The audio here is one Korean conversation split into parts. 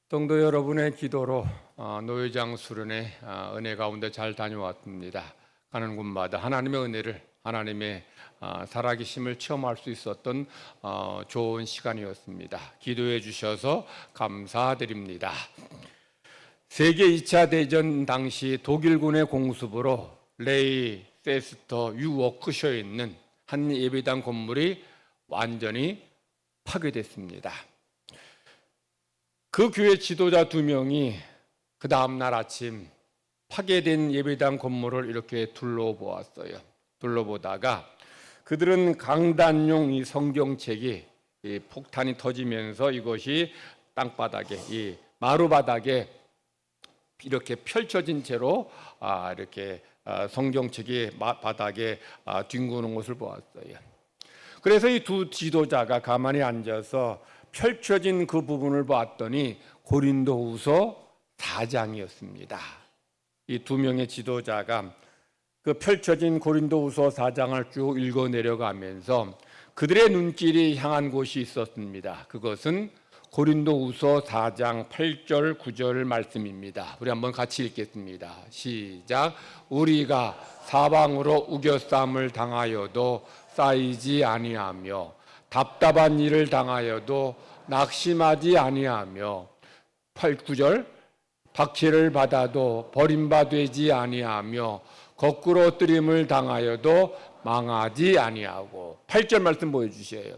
성도 여러분의 기도로 노회장 수련회 은혜 가운데 잘 다녀왔습니다. 가는 곳마다 하나님의 은혜를, 하나님의 살아계심을 체험할 수 있었던 좋은 시간이었습니다. 기도해 주셔서 감사드립니다. 세계 2차 대전 당시 독일군의 공습으로 레이 페스터 유워크셔에 있는 한 예배당 건물이 완전히 파괴됐습니다. 그 교회 지도자 2명이 그 다음날 아침 파괴된 예배당 건물을 이렇게 둘러보았어요. 둘러보다가 그들은 강단용 이 성경책이 이 폭탄이 터지면서 이것이 땅바닥에, 이 마루바닥에 이렇게 펼쳐진 채로 이렇게 성경책이 바닥에 뒹구는 것을 보았어요. 그래서 이 두 지도자가 가만히 앉아서 펼쳐진 그 부분을 봤더니 고린도후서 4장이었습니다. 이 2명의 지도자가 그 펼쳐진 고린도후서 4장을 쭉 읽어 내려가면서 그들의 눈길이 향한 곳이 있었습니다. 그것은 고린도후서 4장 8절 9절 말씀입니다. 우리 한번 같이 읽겠습니다. 시작. 우리가 사방으로 우겨쌈을 당하여도 쌓이지 아니하며 답답한 일을 당하여도 낙심하지 아니하며 8, 9절 박해를 받아도 버림받지 아니하며 거꾸로 뜨림을 당하여도 망하지 아니하고 8절 말씀 보여주셔요.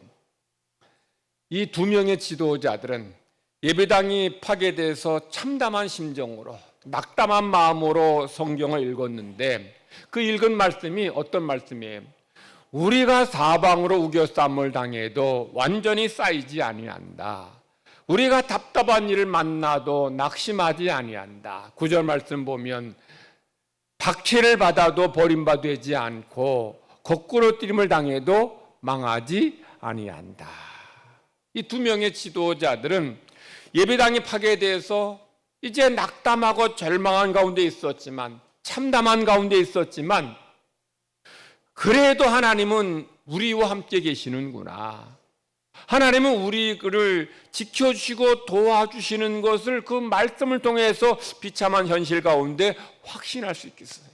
이 2명의 지도자들은 예배당이 파괴돼서 참담한 심정으로 낙담한 마음으로 성경을 읽었는데 그 읽은 말씀이 어떤 말씀이에요? 우리가 사방으로 우겨쌈을 당해도 완전히 쌓이지 아니한다. 우리가 답답한 일을 만나도 낙심하지 아니한다. 9절 말씀 보면 박해를 받아도 버림받지 않고 거꾸로 뜨림을 당해도 망하지 아니한다. 이 2명의 지도자들은 예배당이 파괴돼서 이제 낙담하고 절망한 가운데 있었지만, 참담한 가운데 있었지만, 그래도 하나님은 우리와 함께 계시는구나. 하나님은 우리를 지켜주시고 도와주시는 것을 그 말씀을 통해서 비참한 현실 가운데 확신할 수 있겠어요.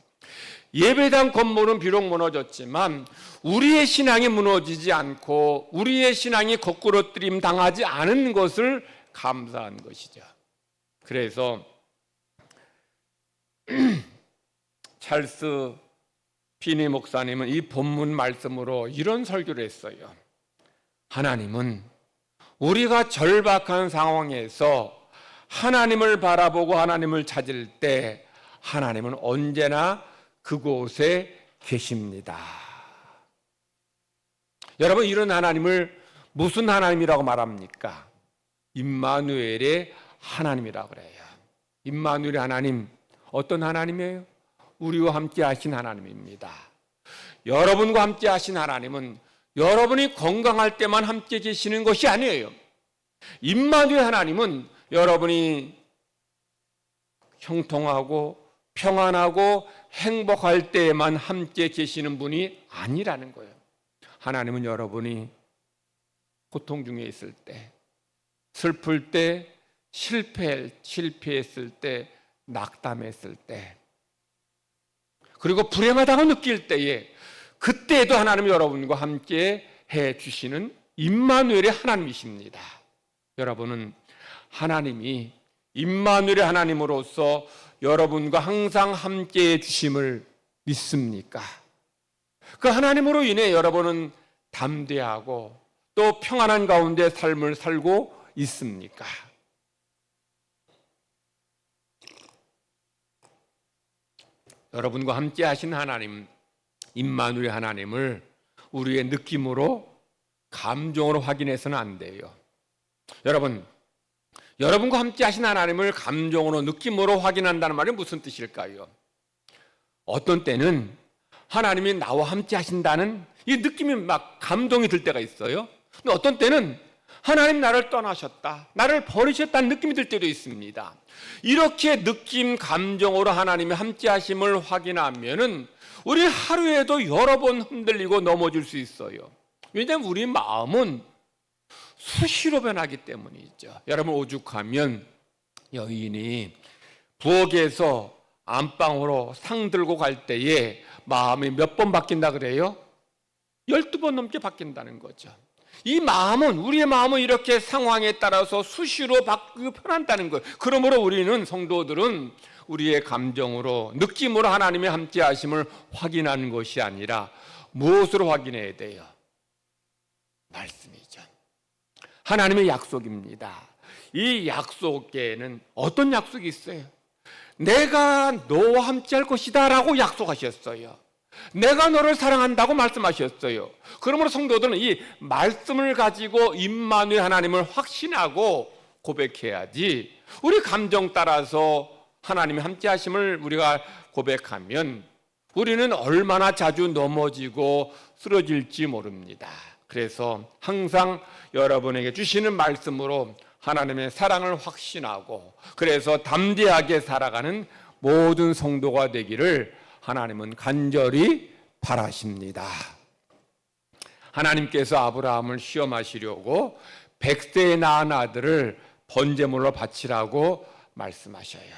예배당 건물은 비록 무너졌지만 우리의 신앙이 무너지지 않고 우리의 신앙이 거꾸로 뜨림 당하지 않은 것을 감사한 것이죠. 그래서 찰스 피니 목사님은 이 본문 말씀으로 이런 설교를 했어요. 하나님은 우리가 절박한 상황에서 하나님을 바라보고 하나님을 찾을 때 하나님은 언제나 그곳에 계십니다. 여러분, 이런 하나님을 무슨 하나님이라고 말합니까? 임마누엘의 하나님이라고 그래요. 임마누엘의 하나님, 어떤 하나님이에요? 우리와 함께 하신 하나님입니다. 여러분과 함께 하신 하나님은 여러분이 건강할 때만 함께 계시는 것이 아니에요. 임마누엘 하나님은 여러분이 형통하고 평안하고 행복할 때에만 함께 계시는 분이 아니라는 거예요. 하나님은 여러분이 고통 중에 있을 때, 슬플 때, 실패했을 때, 낙담했을 때, 그리고 불행하다고 느낄 때에 그때에도 하나님은 여러분과 함께 해 주시는 임마누엘의 하나님이십니다. 여러분은 하나님이 임마누엘의 하나님으로서 여러분과 항상 함께 해 주심을 믿습니까? 그 하나님으로 인해 여러분은 담대하고 또 평안한 가운데 삶을 살고 있습니까? 여러분과 함께 하신 하나님, 임마누엘 하나님을 우리의 느낌으로, 감정으로 확인해서는 안 돼요. 여러분과 함께 하신 하나님을 감정으로, 느낌으로 확인한다는 말이 무슨 뜻일까요? 어떤 때는 하나님이 나와 함께 하신다는 이 느낌이 막 감동이 들 때가 있어요. 근데 어떤 때는 하나님 나를 떠나셨다, 나를 버리셨다는 느낌이 들 때도 있습니다. 이렇게 느낌, 감정으로 하나님의 함께 하심을 확인하면은 우리 하루에도 여러 번 흔들리고 넘어질 수 있어요. 왜냐하면 우리 마음은 수시로 변하기 때문이죠. 여러분, 오죽하면 여인이 부엌에서 안방으로 상 들고 갈 때에 마음이 몇 번 바뀐다 그래요? 12번 넘게 바뀐다는 거죠. 이 마음은, 우리의 마음은 이렇게 상황에 따라서 수시로 바뀌고 변한다는 거예요. 그러므로 우리는, 성도들은 우리의 감정으로, 느낌으로 하나님의 함께 하심을 확인하는 것이 아니라 무엇으로 확인해야 돼요? 말씀이죠. 하나님의 약속입니다. 이 약속에는 어떤 약속이 있어요? 내가 너와 함께 할 것이다 라고 약속하셨어요. 내가 너를 사랑한다고 말씀하셨어요. 그러므로 성도들은 이 말씀을 가지고 임마누엘 하나님을 확신하고 고백해야지, 우리 감정 따라서 하나님의 함께 하심을 우리가 고백하면 우리는 얼마나 자주 넘어지고 쓰러질지 모릅니다. 그래서 항상 여러분에게 주시는 말씀으로 하나님의 사랑을 확신하고, 그래서 담대하게 살아가는 모든 성도가 되기를 하나님은 간절히 바라십니다. 하나님께서 아브라함을 시험하시려고 100세에 낳은 아들을 번제물로 바치라고 말씀하셔요.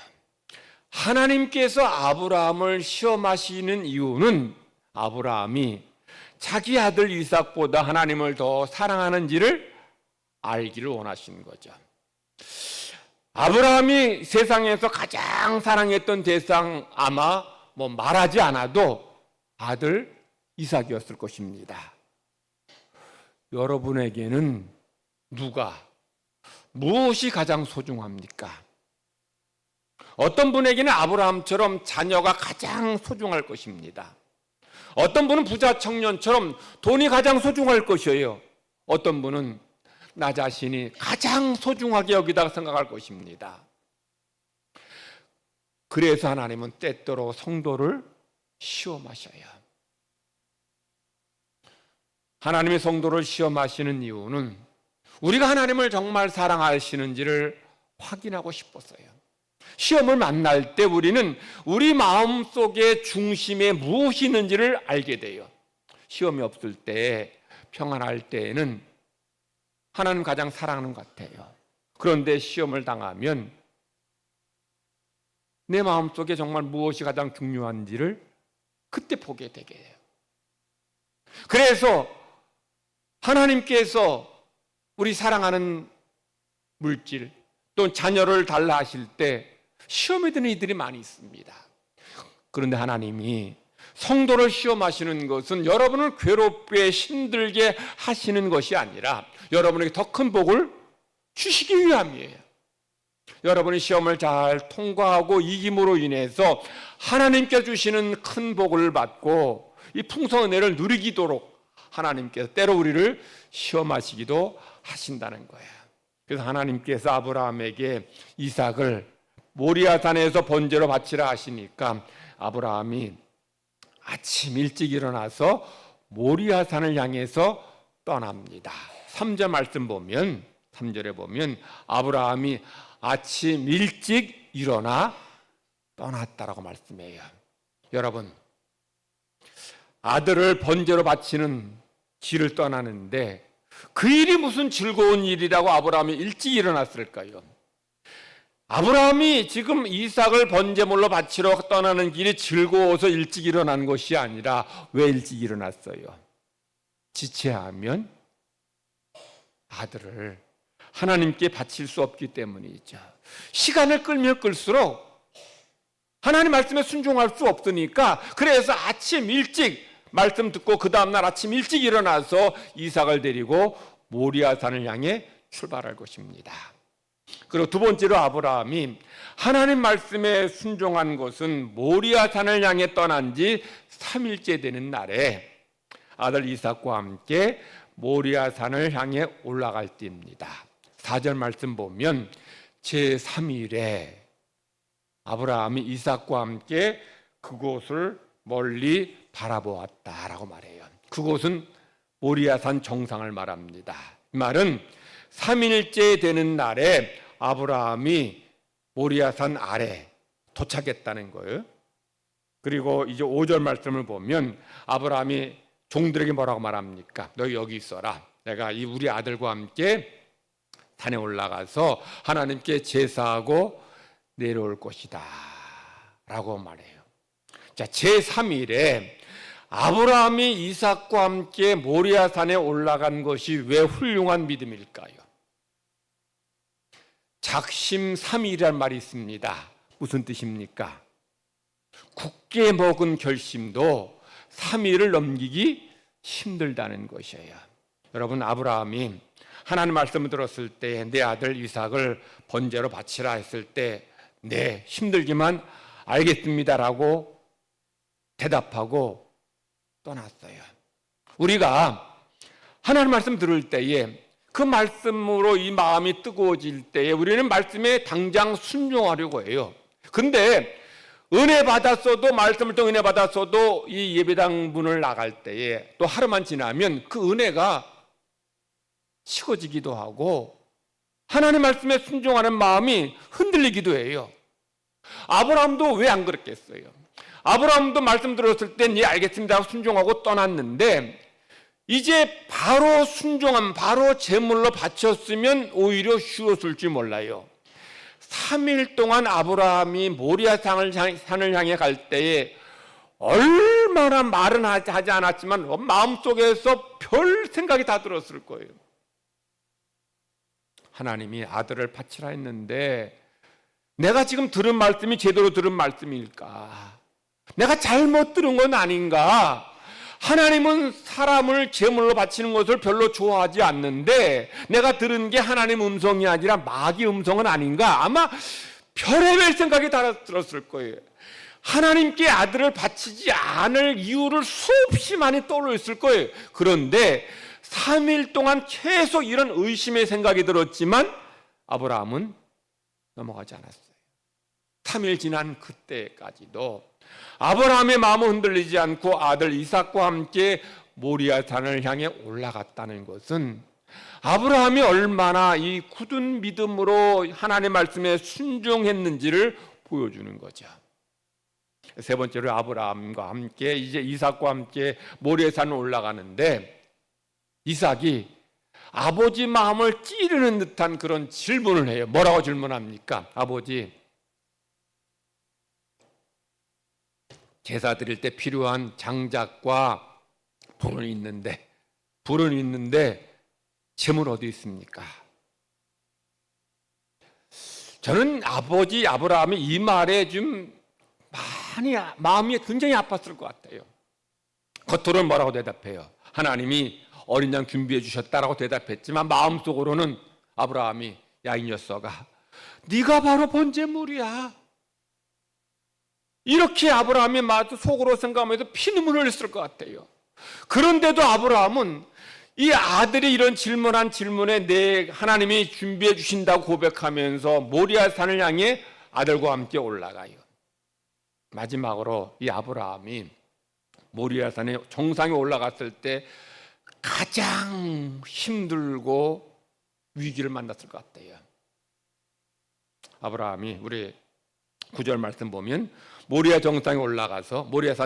하나님께서 아브라함을 시험하시는 이유는 아브라함이 자기 아들 이삭보다 하나님을 더 사랑하는지를 알기를 원하시는 거죠. 아브라함이 세상에서 가장 사랑했던 대상, 아마 말하지 않아도 아들 이삭이었을 것입니다. 여러분에게는 무엇이 가장 소중합니까? 어떤 분에게는 아브라함처럼 자녀가 가장 소중할 것입니다. 어떤 분은 부자 청년처럼 돈이 가장 소중할 것이에요. 어떤 분은 나 자신이 가장 소중하게 여기다가 생각할 것입니다. 그래서 하나님은 때때로 성도를 시험하셔요. 하나님의 성도를 시험하시는 이유는 우리가 하나님을 정말 사랑하시는지를 확인하고 싶어서요. 시험을 만날 때 우리는 우리 마음속에 중심에 무엇이 있는지를 알게 돼요. 시험이 없을 때, 평안할 때에는 하나님 가장 사랑하는 것 같아요. 그런데 시험을 당하면 내 마음속에 정말 무엇이 가장 중요한지를 그때 보게 되게 해요. 그래서 하나님께서 우리 사랑하는 물질 또 자녀를 달라 하실 때 시험에 드는 이들이 많이 있습니다. 그런데 하나님이 성도를 시험하시는 것은 여러분을 괴롭게 힘들게 하시는 것이 아니라 여러분에게 더 큰 복을 주시기 위함이에요. 여러분이 시험을 잘 통과하고 이김으로 인해서 하나님께 주시는 큰 복을 받고 이 풍성한 은혜를 누리기도록 하나님께서 때로 우리를 시험하시기도 하신다는 거예요. 그래서 하나님께서 아브라함에게 이삭을 모리아산에서 번제로 바치라 하시니까 아브라함이 아침 일찍 일어나서 모리아산을 향해서 떠납니다. 3절 말씀 보면, 3절에 보면 아브라함이 아침 일찍 일어나 떠났다라고 말씀해요. 여러분, 아들을 번제로 바치는 길을 떠나는데 그 일이 무슨 즐거운 일이라고 아브라함이 일찍 일어났을까요? 아브라함이 지금 이삭을 번제물로 바치러 떠나는 길이 즐거워서 일찍 일어난 것이 아니라 왜 일찍 일어났어요? 지체하면 아들을 하나님께 바칠 수 없기 때문이죠. 시간을 끌면 끌수록 하나님 말씀에 순종할 수 없으니까, 그래서 아침 일찍 말씀 듣고 그 다음날 아침 일찍 일어나서 이삭을 데리고 모리아산을 향해 출발할 것입니다. 그리고 두 번째로 아브라함이 하나님 말씀에 순종한 것은 모리아산을 향해 떠난 지 3일째 되는 날에 아들 이삭과 함께 모리아산을 향해 올라갈 때입니다. 4절 말씀 보면 제3일에 아브라함이 이삭과 함께 그곳을 멀리 바라보았다라고 말해요. 그곳은 모리아산 정상을 말합니다. 이 말은 3일째 되는 날에 아브라함이 모리아산 아래 도착했다는 거예요. 그리고 이제 5절 말씀을 보면 아브라함이 종들에게 뭐라고 말합니까? 너 여기 있어라. 내가 이 우리 아들과 함께 산에 올라가서 하나님께 제사하고 내려올 것이다 라고 말해요. 자, 제3일에 아브라함이 이삭과 함께 모리아산에 올라간 것이 왜 훌륭한 믿음일까요? 작심 3일이라는 말이 있습니다. 무슨 뜻입니까? 굳게 먹은 결심도 3일을 넘기기 힘들다는 것이에요. 여러분, 아브라함이 하나님 말씀을 들었을 때 내 아들 이삭을 번제로 바치라 했을 때 네, 힘들지만 알겠습니다라고 대답하고 떠났어요. 우리가 하나님 말씀 들을 때에 그 말씀으로 이 마음이 뜨거워질 때에 우리는 말씀에 당장 순종하려고 해요. 근데 은혜 받았어도, 말씀을 통해 은혜 받았어도 이 예배당 문을 나갈 때에 또 하루만 지나면 그 은혜가 식어지기도 하고 하나님 말씀에 순종하는 마음이 흔들리기도 해요. 아브라함도 왜 안 그랬겠어요? 아브라함도 말씀 들었을 땐 예 알겠습니다 하고 순종하고 떠났는데 이제 바로 순종함, 바로 제물로 바쳤으면 오히려 쉬웠을지 몰라요. 3일 동안 아브라함이 모리아산을 향해 갈 때에 얼마나 말은 하지 않았지만 마음속에서 별 생각이 다 들었을 거예요. 하나님이 아들을 바치라 했는데 내가 지금 들은 말씀이 제대로 들은 말씀일까? 내가 잘못 들은 건 아닌가? 하나님은 사람을 제물로 바치는 것을 별로 좋아하지 않는데 내가 들은 게 하나님 음성이 아니라 마귀 음성은 아닌가? 아마 별의별 생각이 다 들었을 거예요. 하나님께 아들을 바치지 않을 이유를 수없이 많이 떠올렸을 거예요. 그런데 3일 동안 계속 이런 의심의 생각이 들었지만 아브라함은 넘어가지 않았어요. 3일 지난 그때까지도 아브라함의 마음은 흔들리지 않고 아들 이삭과 함께 모리아산을 향해 올라갔다는 것은 아브라함이 얼마나 이 굳은 믿음으로 하나님의 말씀에 순종했는지를 보여주는 거죠. 세 번째로 아브라함과 함께 이제 이삭과 함께 모리아산을 올라가는데 이삭이 아버지 마음을 찌르는 듯한 그런 질문을 해요. 뭐라고 질문합니까? 아버지, 제사 드릴 때 필요한 장작과 불은 있는데 재물 어디 있습니까? 저는 아버지 아브라함이 이 말에 좀 많이 마음이 굉장히 아팠을 것 같아요. 겉으로는 뭐라고 대답해요? 하나님이 어린 양 준비해 주셨다라고 대답했지만 마음속으로는 아브라함이 야 이 녀석아, 네가 바로 번제물이야. 이렇게 아브라함이 속으로 생각하면서 피눈물을 흘렸을 것 같아요. 그런데도 아브라함은 이 아들이 이런 질문한 질문에 내 하나님이 준비해 주신다고 고백하면서 모리아산을 향해 아들과 함께 올라가요. 마지막으로 이 아브라함이 모리아산의 정상에 올라갔을 때 가장 힘들고 위기를 만났을 것 같아요. 아브라함이 우리 9절 말씀 보면 모리아산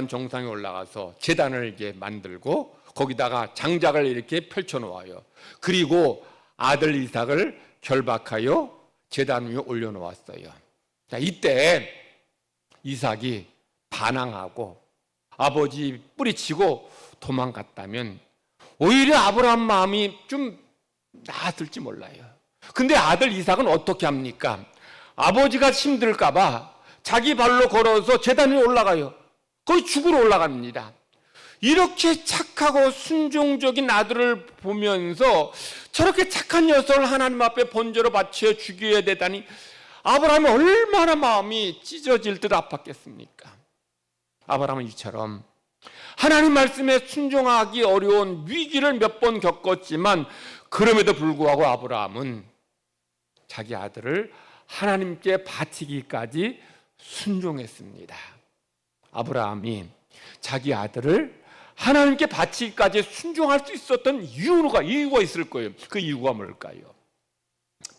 정상에 올라가서 제단을 이렇게 만들고 거기다가 장작을 이렇게 펼쳐 놓아요. 그리고 아들 이삭을 결박하여 제단 위에 올려 놓았어요. 자, 이때 이삭이 반항하고 아버지 뿌리치고 도망갔다면 오히려 아브라함 마음이 좀 나았을지 몰라요. 근데 아들 이삭은 어떻게 합니까? 아버지가 힘들까 봐 자기 발로 걸어서 제단 위에 올라가요. 거의 죽으러 올라갑니다. 이렇게 착하고 순종적인 아들을 보면서 저렇게 착한 녀석을 하나님 앞에 번제로 바쳐 죽여야 되다니 아브라함이 얼마나 마음이 찢어질 듯 아팠겠습니까? 아브라함은 이처럼 하나님 말씀에 순종하기 어려운 위기를 몇 번 겪었지만 그럼에도 불구하고 아브라함은 자기 아들을 하나님께 바치기까지 순종했습니다. 아브라함이 자기 아들을 하나님께 바치기까지 순종할 수 있었던 이유가 있을 거예요. 그 이유가 뭘까요?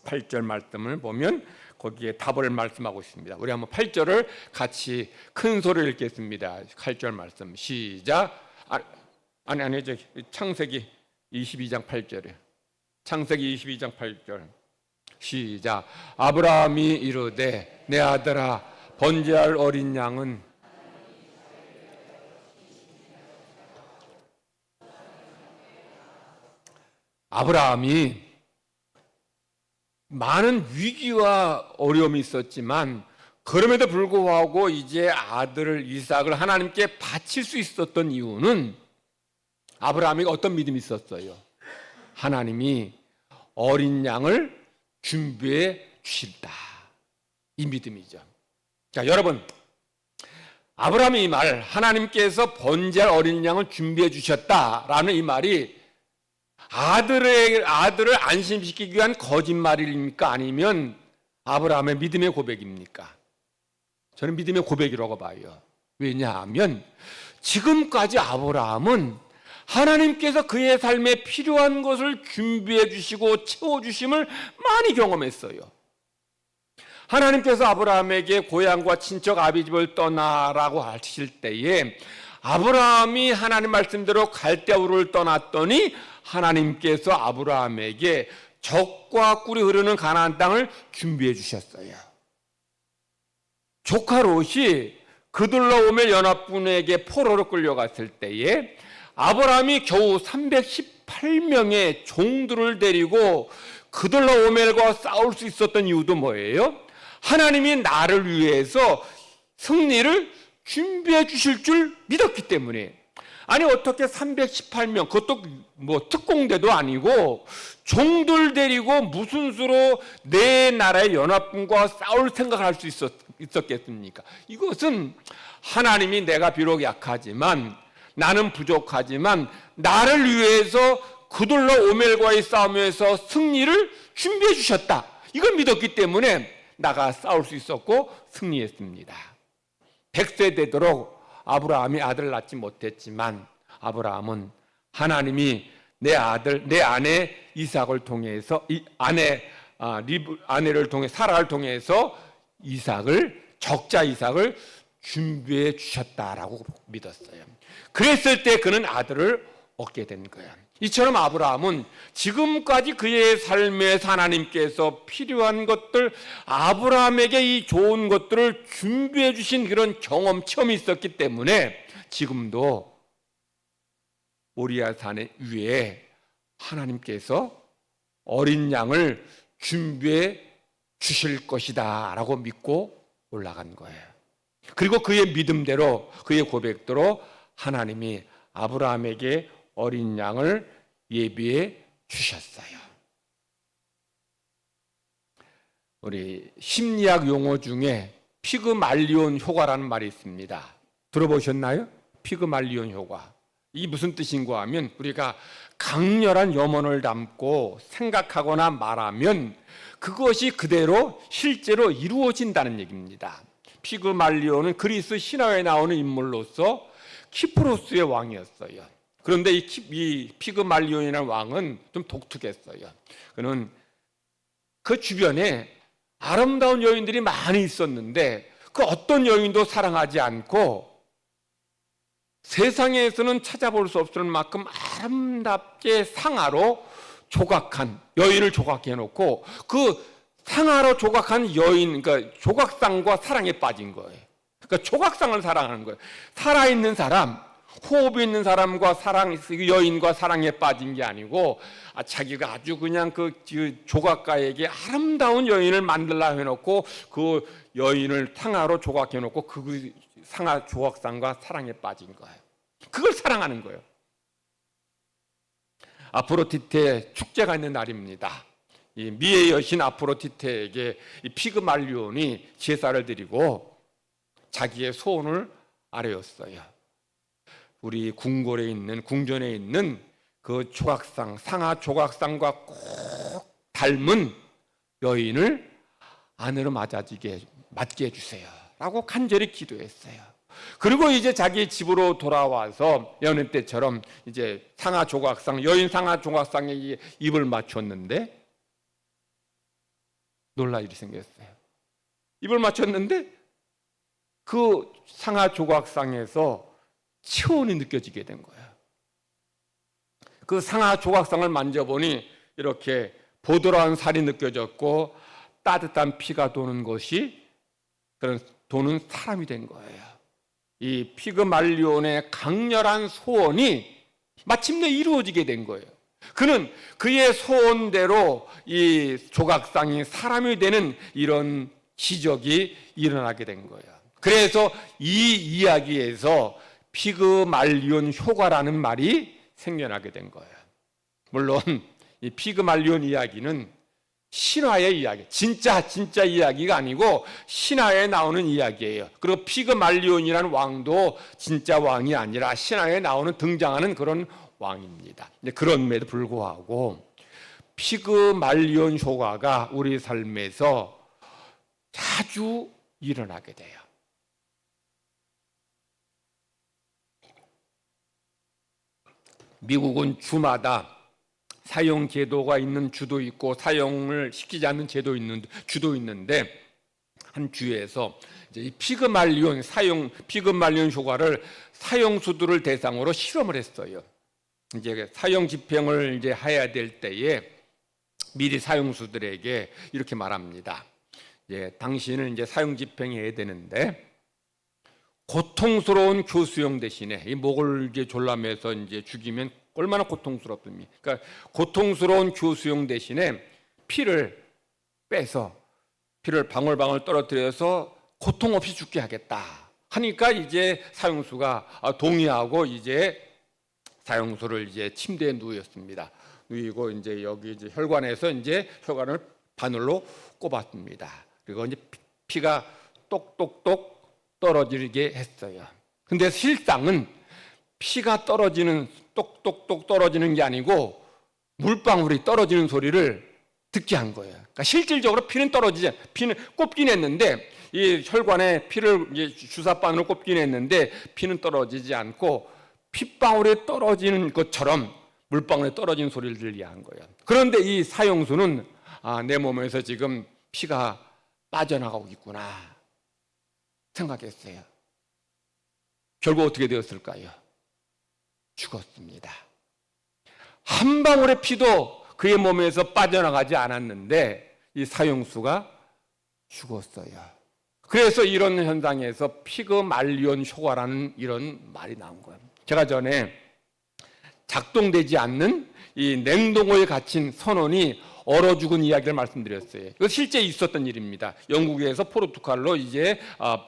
8절 말씀을 보면 거기에 답을 말씀하고 있습니다. 우리 한번 8절을 같이 큰 소리로 읽겠습니다. 8절 말씀 시작. 아니 저 창세기 22장 8절에 창세기 22장 8절 시작. 아브라함이 이르되 내 아들아 번제할 어린 양은 아브라함이 많은 위기와 어려움이 있었지만 그럼에도 불구하고 이제 아들을 이삭을 하나님께 바칠 수 있었던 이유는 아브라함이 어떤 믿음이 있었어요? 하나님이 어린 양을 준비해 주신다. 이 믿음이죠. 자, 여러분, 아브라함이 이 말, 하나님께서 번제할 어린 양을 준비해 주셨다라는 이 말이 아들을 안심시키기 위한 거짓말입니까? 아니면 아브라함의 믿음의 고백입니까? 저는 믿음의 고백이라고 봐요. 왜냐하면 지금까지 아브라함은 하나님께서 그의 삶에 필요한 것을 준비해 주시고 채워주심을 많이 경험했어요. 하나님께서 아브라함에게 고향과 친척 아비집을 떠나라고 하실 때에 아브라함이 하나님 말씀대로 갈대아우를 떠났더니 하나님께서 아브라함에게 젖과 꿀이 흐르는 가나안 땅을 준비해 주셨어요. 조카 롯이 그들라오멜 연합군에게 포로로 끌려갔을 때에 아브라함이 겨우 318명의 종들을 데리고 그들라오멜과 싸울 수 있었던 이유도 뭐예요? 하나님이 나를 위해서 승리를 준비해 주실 줄 믿었기 때문에. 아니 어떻게 318명, 그것도 뭐 특공대도 아니고 종들 데리고 무슨 수로 내 나라의 연합군과 싸울 생각을 할 수 있었겠습니까? 이것은 하나님이 내가 비록 약하지만 나는 부족하지만 나를 위해서 그들라오멜과의 싸움에서 승리를 준비해 주셨다. 이걸 믿었기 때문에 나가 싸울 수 있었고 승리했습니다. 100세 되도록 아브라함이 아들을 낳지 못했지만 아브라함은 하나님이 내 아내 이삭을 통해서 아내를 통해 사라를 통해서 적자 이삭을 준비해 주셨다라고 믿었어요. 그랬을 때 그는 아들을 얻게 된 거예요. 이처럼 아브라함은 지금까지 그의 삶에서 하나님께서 필요한 것들, 아브라함에게 이 좋은 것들을 준비해 주신 그런 체험이 있었기 때문에 지금도 모리아 산 위에 하나님께서 어린 양을 준비해 주실 것이다 라고 믿고 올라간 거예요. 그리고 그의 믿음대로, 그의 고백대로 하나님이 아브라함에게 어린 양을 예비해 주셨어요. 우리 심리학 용어 중에 피그말리온 효과라는 말이 있습니다. 들어보셨나요? 피그말리온 효과. 이게 무슨 뜻인가 하면 우리가 강렬한 염원을 담고 생각하거나 말하면 그것이 그대로 실제로 이루어진다는 얘기입니다. 피그말리온은 그리스 신화에 나오는 인물로서 키프로스의 왕이었어요. 그런데 이 피그말리온이라는 왕은 좀 독특했어요. 그는 그 주변에 아름다운 여인들이 많이 있었는데 그 어떤 여인도 사랑하지 않고 세상에서는 찾아볼 수 없을 만큼 아름답게 상아로 조각한 여인을 조각해 놓고 그 상아로 조각한 여인, 그러니까 조각상과 사랑에 빠진 거예요. 그러니까 조각상을 사랑하는 거예요. 살아있는 사람, 호흡이 있는 사람과 여인과 사랑에 빠진 게 아니고 자기가 아주 그냥 그 조각가에게 아름다운 여인을 만들라 해놓고 그 여인을 상아로 조각해 놓고 그 상아 조각상과 사랑에 빠진 거예요. 그걸 사랑하는 거예요. 아프로디테 축제가 있는 날입니다. 이 미의 여신 아프로디테에게 이 피그말리온이 제사를 드리고 자기의 소원을 아뢰었어요. 우리 궁전에 있는 그 조각상, 상하 조각상과 꼭 닮은 여인을 아내로 맞게 해주세요 라고 간절히 기도했어요. 그리고 이제 자기 집으로 돌아와서 여느 때처럼 이제 여인 상하 조각상에 입을 맞췄는데 놀랄 일이 생겼어요. 입을 맞췄는데 그 상하 조각상에서 체온이 느껴지게 된 거예요. 그 상하 조각상을 만져보니 이렇게 보드라운 살이 느껴졌고 따뜻한 피가 도는 것이 그런 도는 사람이 된 거예요. 이 피그말리온의 강렬한 소원이 마침내 이루어지게 된 거예요. 그는 그의 소원대로 이 조각상이 사람이 되는 이런 기적이 일어나게 된 거예요. 그래서 이 이야기에서 피그말리온 효과라는 말이 생겨나게 된 거예요. 물론 이 피그말리온 이야기는 신화의 이야기, 진짜 이야기가 아니고 신화에 나오는 이야기예요. 그리고 피그말리온이라는 왕도 진짜 왕이 아니라 신화에 나오는 등장하는 그런 왕입니다. 그럼에도 불구하고 피그말리온 효과가 우리 삶에서 자주 일어나게 돼요. 미국은 주마다 사용 제도가 있는 주도 있고 사용을 시키지 않는 주도 있는데 한 주에서 이제 이 피그말리온 효과를 사용수들을 대상으로 실험을 했어요. 이제 사용 집행을 이제 해야 될 때에 미리 사용수들에게 이렇게 말합니다. 이제 당신은 이제 사용 집행해야 되는데 고통스러운 교수형 대신에 이 목을 이제 졸라매서 이제 죽이면 얼마나 고통스럽습니까? 그러니까 고통스러운 교수형 대신에 피를 빼서 피를 방울방울 떨어뜨려서 고통 없이 죽게 하겠다 하니까 이제 사용수가 동의하고 이제 사용수를 이제 침대에 누웠습니다. 누이고 이제 여기 이제 혈관에서 이제 혈관을 바늘로 꼽았습니다. 그리고 이제 피가 똑똑똑 떨어지게 했어요. 근데 실상은 피가 똑똑똑 떨어지는 게 아니고 물방울이 떨어지는 소리를 듣게 한 거예요. 그러니까 실질적으로 피는 꼽긴 했는데 이 혈관에 피를 이제 주사바늘로 꼽긴 했는데 피는 떨어지지 않고 핏방울이 떨어지는 것처럼 물방울이 떨어지는 소리를 들리게 한 거예요. 그런데 이 사용수는 내 몸에서 지금 피가 빠져나가고 있구나 생각했어요. 결국 어떻게 되었을까요? 죽었습니다. 한 방울의 피도 그의 몸에서 빠져나가지 않았는데 이 사용수가 죽었어요. 그래서 이런 현상에서 피그말리온 효과라는 이런 말이 나온 거예요. 제가 전에 작동되지 않는 이 냉동고에 갇힌 선원이 얼어 죽은 이야기를 말씀드렸어요. 이거 실제 있었던 일입니다. 영국에서 포르투갈로 이제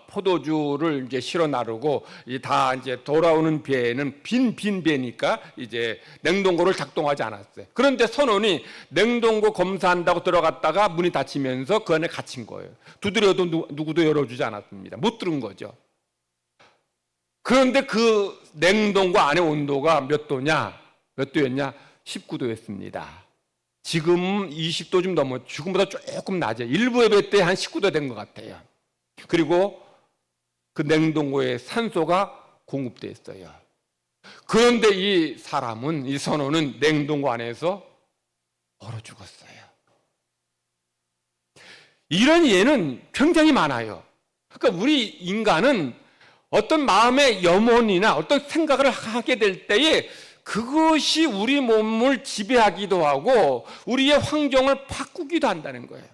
포도주를 이제 실어 나르고 다 이제 돌아오는 배에는 빈 배니까 이제 냉동고를 작동하지 않았어요. 그런데 선원이 냉동고 검사한다고 들어갔다가 문이 닫히면서 그 안에 갇힌 거예요. 두드려도 누구도 열어주지 않았습니다. 못 들은 거죠. 그런데 그 냉동고 안의 온도가 몇 도였냐? 19도였습니다. 지금 20도 좀 넘어 지금보다 조금 낮아요. 일부 예배 때 한 19도 된 것 같아요. 그리고 그 냉동고에 산소가 공급됐어요. 그런데 이 선원은 냉동고 안에서 얼어 죽었어요. 이런 예는 굉장히 많아요. 그러니까 우리 인간은 어떤 마음의 염원이나 어떤 생각을 하게 될 때에 그것이 우리 몸을 지배하기도 하고 우리의 환경을 바꾸기도 한다는 거예요.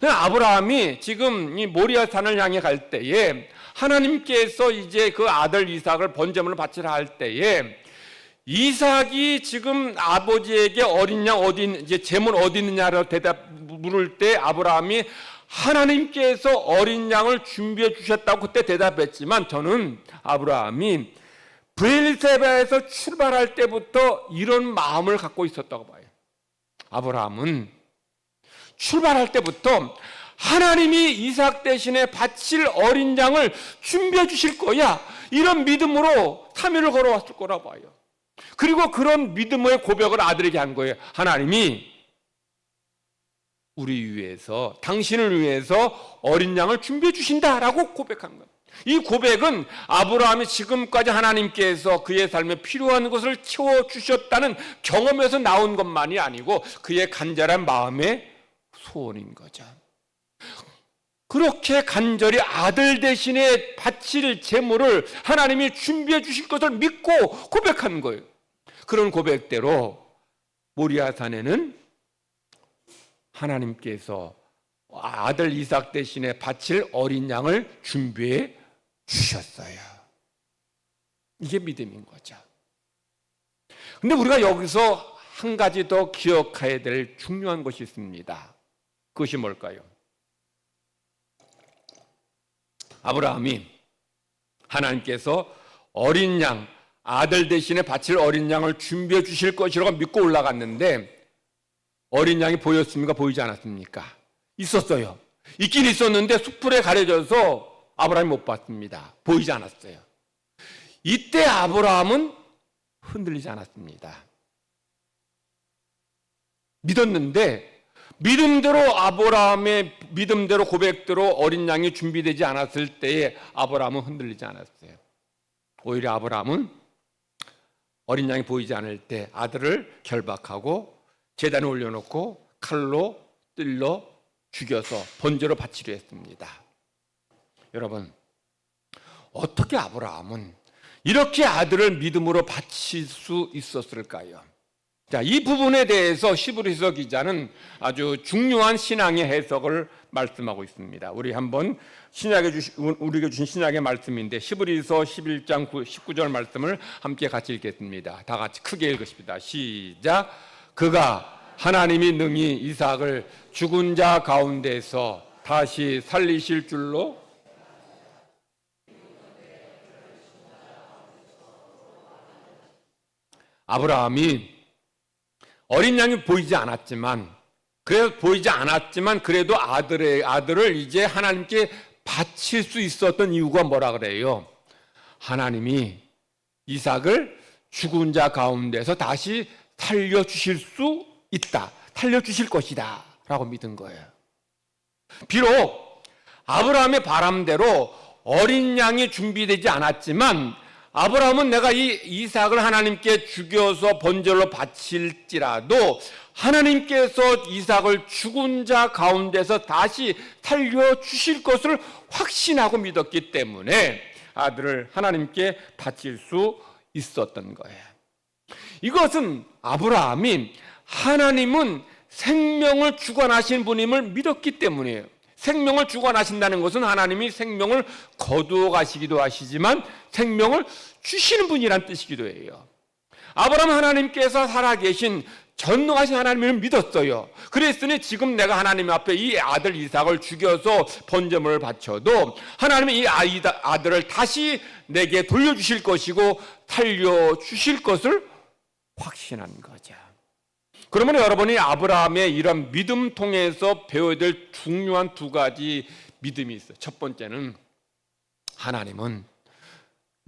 아브라함이 지금 이 모리아 산을 향해 갈 때에 하나님께서 이제 그 아들 이삭을 번제물을 바치라 할 때에 이삭이 지금 아버지에게 어린 양 이제 제물 어디 있느냐로 물을 때 아브라함이 하나님께서 어린 양을 준비해 주셨다고 그때 대답했지만 저는 아브라함이 브엘세바에서 출발할 때부터 이런 마음을 갖고 있었다고 봐요. 아브라함은 출발할 때부터 하나님이 이삭 대신에 바칠 어린 양을 준비해 주실 거야 이런 믿음으로 3일을 걸어왔을 거라고 봐요. 그리고 그런 믿음의 고백을 아들에게 한 거예요. 하나님이 우리 위해서 당신을 위해서 어린 양을 준비해 주신다라고 고백한 거예요. 이 고백은 아브라함이 지금까지 하나님께서 그의 삶에 필요한 것을 채워주셨다는 경험에서 나온 것만이 아니고 그의 간절한 마음의 소원인 거죠. 그렇게 간절히 아들 대신에 바칠 제물을 하나님이 준비해 주실 것을 믿고 고백한 거예요. 그런 고백대로 모리아산에는 하나님께서 아들 이삭 대신에 바칠 어린 양을 준비해 주셨어요. 이게 믿음인 거죠. 근데 우리가 여기서 한 가지 더 기억해야 될 중요한 것이 있습니다. 그것이 뭘까요? 아브라함이 하나님께서 어린 양, 아들 대신에 바칠 어린 양을 준비해 주실 것이라고 믿고 올라갔는데 어린 양이 보였습니까? 보이지 않았습니까? 있었어요. 있긴 있었는데 숲풀에 가려져서 아브라함이 못 봤습니다. 보이지 않았어요. 이때 아브라함은 흔들리지 않았습니다. 믿었는데 믿음대로 아브라함의 믿음대로 고백대로 어린 양이 준비되지 않았을 때에 아브라함은 흔들리지 않았어요. 오히려 아브라함은 어린 양이 보이지 않을 때 아들을 결박하고 제단에 올려놓고 칼로 찔러 죽여서 번제로 바치려 했습니다. 여러분, 어떻게 아브라함은 이렇게 아들을 믿음으로 바칠 수 있었을까요? 자, 이 부분에 대해서 히브리서 기자는 아주 중요한 신앙의 해석을 말씀하고 있습니다. 우리 한번 우리에게 주신 신약의 말씀인데 히브리서 11장 19절 말씀을 함께 같이 읽겠습니다. 다 같이 크게 읽으십니다. 시작. 그가 하나님이 능히 이삭을 죽은 자 가운데서 다시 살리실 줄로 아브라함이 어린 양이 보이지 않았지만 그래도 아들을 이제 하나님께 바칠 수 있었던 이유가 뭐라 그래요? 하나님이 이삭을 죽은 자 가운데서 다시 살려주실 수 있다. 살려주실 것이다. 라고 믿은 거예요. 비록 아브라함의 바람대로 어린 양이 준비되지 않았지만 아브라함은 내가 이 이삭을 하나님께 죽여서 번제로 바칠지라도 하나님께서 이삭을 죽은 자 가운데서 다시 살려주실 것을 확신하고 믿었기 때문에 아들을 하나님께 바칠 수 있었던 거예요. 이것은 아브라함이 하나님은 생명을 주관하신 분임을 믿었기 때문이에요. 생명을 주관하신다는 것은 하나님이 생명을 거두어 가시기도 하시지만 생명을 주시는 분이란 뜻이기도 해요. 아브라함 하나님께서 살아계신 전능하신 하나님을 믿었어요. 그랬으니 지금 내가 하나님 앞에 이 아들 이삭을 죽여서 번제물을 바쳐도 하나님이 이 아들을 다시 내게 돌려주실 것이고 살려주실 것을 확신한 거죠. 그러면 여러분이 아브라함의 이런 믿음 통해서 배워야 될 중요한 두 가지 믿음이 있어요. 첫 번째는 하나님은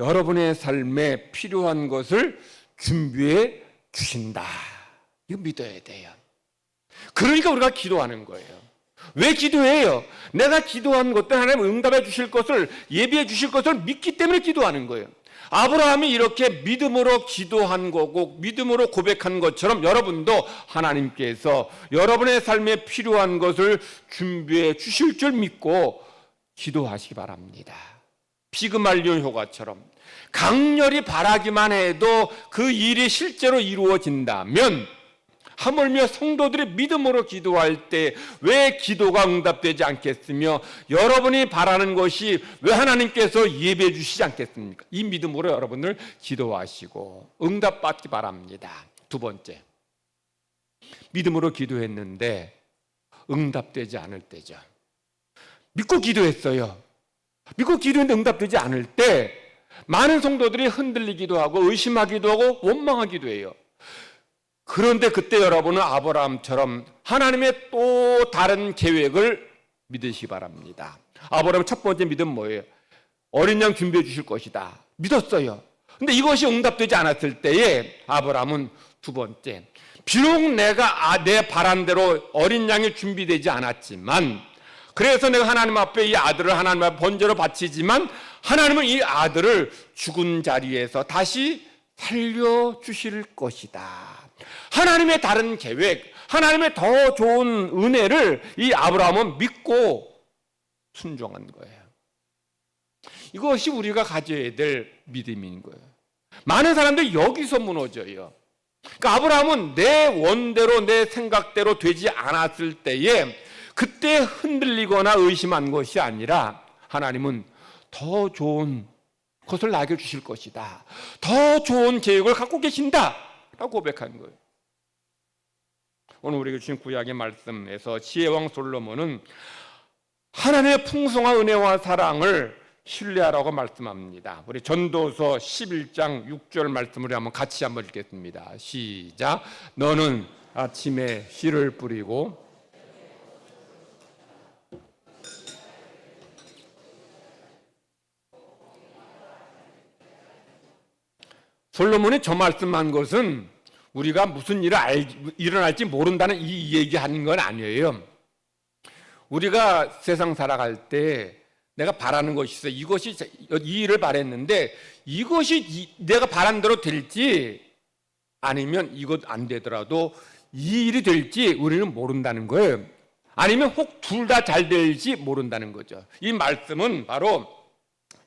여러분의 삶에 필요한 것을 준비해 주신다. 이거 믿어야 돼요. 그러니까 우리가 기도하는 거예요. 왜 기도해요? 내가 기도한 것들 하나님 응답해 주실 것을 예비해 주실 것을 믿기 때문에 기도하는 거예요. 아브라함이 이렇게 믿음으로 기도한 거고 믿음으로 고백한 것처럼 여러분도 하나님께서 여러분의 삶에 필요한 것을 준비해 주실 줄 믿고 기도하시기 바랍니다. 피그말리온 효과처럼 강렬히 바라기만 해도 그 일이 실제로 이루어진다면 하물며 성도들이 믿음으로 기도할 때 왜 기도가 응답되지 않겠으며 여러분이 바라는 것이 왜 하나님께서 예배해 주시지 않겠습니까? 이 믿음으로 여러분들 기도하시고 응답받기 바랍니다. 두 번째, 믿음으로 기도했는데 응답되지 않을 때죠. 믿고 기도했어요. 믿고 기도했는데 응답되지 않을 때 많은 성도들이 흔들리기도 하고 의심하기도 하고 원망하기도 해요. 그런데 그때 여러분은 아브라함처럼 하나님의 또 다른 계획을 믿으시기 바랍니다. 아브라함의 첫 번째 믿음 뭐예요? 어린 양 준비해 주실 것이다. 믿었어요. 근데 이것이 응답되지 않았을 때에 아브라함은 두 번째, 비록 내가 내 바람대로 어린 양이 준비되지 않았지만 그래서 내가 하나님 앞에 이 아들을 하나님 앞에 번제로 바치지만 하나님은 이 아들을 죽은 자리에서 다시 살려주실 것이다. 하나님의 다른 계획, 하나님의 더 좋은 은혜를 이 아브라함은 믿고 순종한 거예요. 이것이 우리가 가져야 될 믿음인 거예요. 많은 사람들이 여기서 무너져요. 그러니까 아브라함은 내 원대로 내 생각대로 되지 않았을 때에 그때 흔들리거나 의심한 것이 아니라 하나님은 더 좋은 것을 나에게 주실 것이다, 더 좋은 계획을 갖고 계신다 라고 고백한 거예요. 오늘 우리에게 주신 구약의 말씀에서 지혜왕 솔로몬은 하나님의 풍성한 은혜와 사랑을 신뢰하라고 말씀합니다. 우리 전도서 11장 6절 말씀을 같이 한번 읽겠습니다. 시작. 너는 아침에 씨를 뿌리고 솔로몬이 저 말씀한 것은 우리가 무슨 일이 일어날지 모른다는 이 얘기하는 건 아니에요. 우리가 세상 살아갈 때 내가 바라는 것이 있어. 이것이 이 일을 바랬는데 이것이 내가 바란 대로 될지 아니면 이것 안 되더라도 이 일이 될지 우리는 모른다는 거예요. 아니면 혹 둘 다 잘 될지 모른다는 거죠. 이 말씀은 바로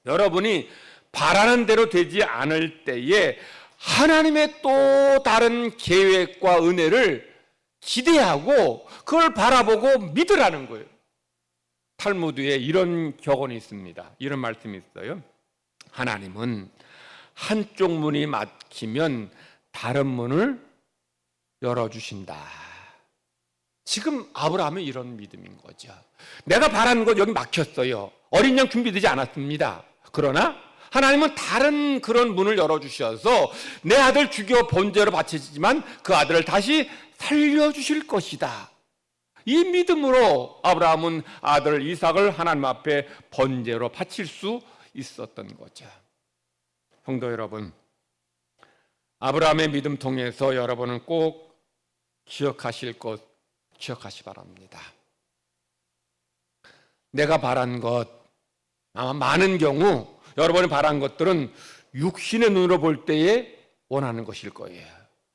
여러분이 바라는 대로 되지 않을 때에 하나님의 또 다른 계획과 은혜를 기대하고 그걸 바라보고 믿으라는 거예요. 탈무드에 이런 격언이 있습니다. 이런 말씀이 있어요. 하나님은 한쪽 문이 막히면 다른 문을 열어주신다. 지금 아브라함은 이런 믿음인 거죠. 내가 바라는 것 여기 막혔어요. 어린 양 준비되지 않았습니다. 그러나 하나님은 다른 그런 문을 열어주셔서 내 아들 죽여 번제로 바치지만 그 아들을 다시 살려주실 것이다. 이 믿음으로 아브라함은 아들 이삭을 하나님 앞에 번제로 바칠 수 있었던 거죠. 성도 여러분, 아브라함의 믿음 통해서 여러분은 꼭 기억하실 것 기억하시 바랍니다. 내가 바란 것, 아마 많은 경우 여러분이 바란 것들은 육신의 눈으로 볼 때에 원하는 것일 거예요.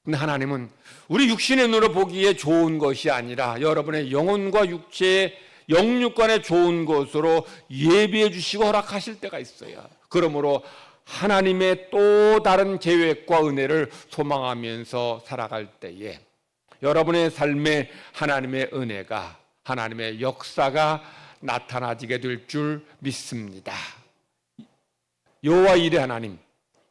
근데 하나님은 우리 육신의 눈으로 보기에 좋은 것이 아니라 여러분의 영혼과 육체의 영육간에 좋은 것으로 예비해 주시고 허락하실 때가 있어요. 그러므로 하나님의 또 다른 계획과 은혜를 소망하면서 살아갈 때에 여러분의 삶에 하나님의 은혜가, 하나님의 역사가 나타나지게 될 줄 믿습니다. 여호와 일의 하나님,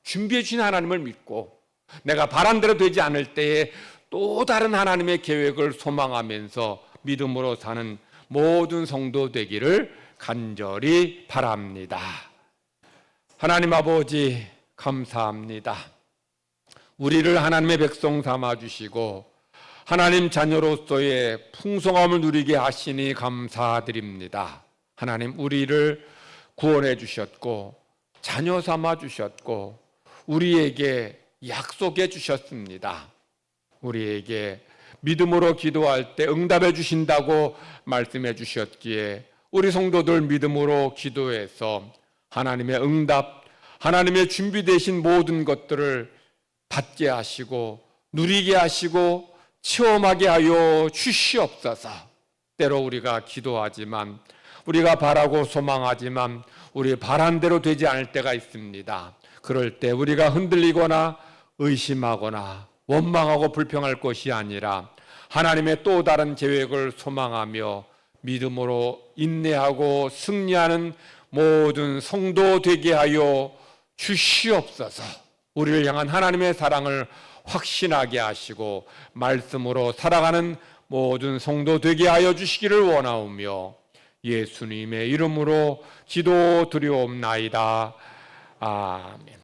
준비해 주신 하나님을 믿고 내가 바란 대로 되지 않을 때에 또 다른 하나님의 계획을 소망하면서 믿음으로 사는 모든 성도 되기를 간절히 바랍니다. 하나님 아버지 감사합니다. 우리를 하나님의 백성 삼아 주시고 하나님 자녀로서의 풍성함을 누리게 하시니 감사드립니다. 하나님 우리를 구원해 주셨고 자녀 삼아 주셨고 우리에게 약속해 주셨습니다. 우리에게 믿음으로 기도할 때 응답해 주신다고 말씀해 주셨기에 우리 성도들 믿음으로 기도해서 하나님의 응답, 하나님의 준비되신 모든 것들을 받게 하시고 누리게 하시고 체험하게 하여 주시옵소서. 때로 우리가 기도하지만 우리가 바라고 소망하지만 우리 바란 대로 되지 않을 때가 있습니다. 그럴 때 우리가 흔들리거나 의심하거나 원망하고 불평할 것이 아니라 하나님의 또 다른 계획을 소망하며 믿음으로 인내하고 승리하는 모든 성도 되게 하여 주시옵소서. 우리를 향한 하나님의 사랑을 확신하게 하시고 말씀으로 살아가는 모든 성도 되게 하여 주시기를 원하오며 예수님의 이름으로 기도드리옵나이다. 아멘.